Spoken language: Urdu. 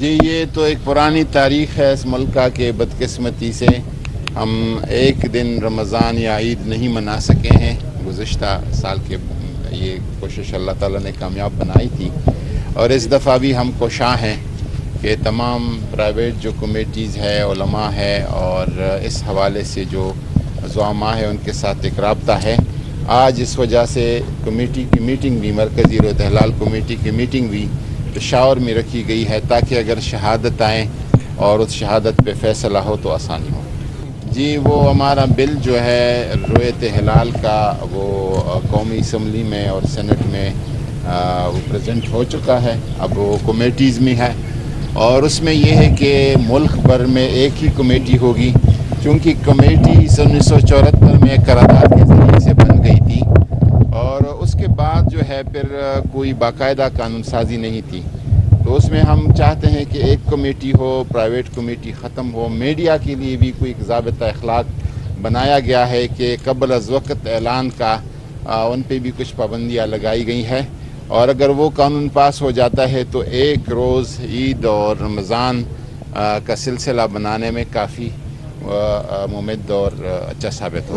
جی یہ تو ایک پرانی تاریخ ہے اس ملک کا کہ بدقسمتی سے ہم ایک دن رمضان یا عید نہیں منا سکے ہیں. گزشتہ سال کے یہ کوشش اللہ تعالیٰ نے کامیاب بنائی تھی اور اس دفعہ بھی ہم کوشاں ہیں کہ تمام پرائیویٹ جو کمیٹیز ہے، علماء ہے اور اس حوالے سے جو زعماء ہے ان کے ساتھ ایک رابطہ ہے. آج اس وجہ سے کمیٹی کی میٹنگ بھی، مرکزی رویت ہلال کمیٹی کی میٹنگ بھی پشاور میں رکھی گئی ہے تاکہ اگر شہادت آئیں اور اس شہادت پہ فیصلہ ہو تو آسانی ہو. جی وہ ہمارا بل جو ہے رویت ہلال کا وہ قومی اسمبلی میں اور سینٹ میں وہ پریزنٹ ہو چکا ہے. اب وہ کمیٹیز میں ہے اور اس میں یہ ہے کہ ملک بھر میں ایک ہی کمیٹی ہوگی، چونکہ کمیٹی 1974 میں قرارداد کے ذریعے سے بن گئی تھی اور اس کے بعد جو ہے پھر کوئی باقاعدہ قانون سازی نہیں تھی. تو اس میں ہم چاہتے ہیں کہ ایک کمیٹی ہو، پرائیویٹ کمیٹی ختم ہو. میڈیا کے لیے بھی کوئی ضابطہ اخلاق بنایا گیا ہے کہ قبل از وقت اعلان کا ان پہ بھی کچھ پابندیاں لگائی گئی ہیں اور اگر وہ قانون پاس ہو جاتا ہے تو ایک روز عید اور رمضان کا سلسلہ بنانے میں کافی ممد اور اچھا ثابت ہو.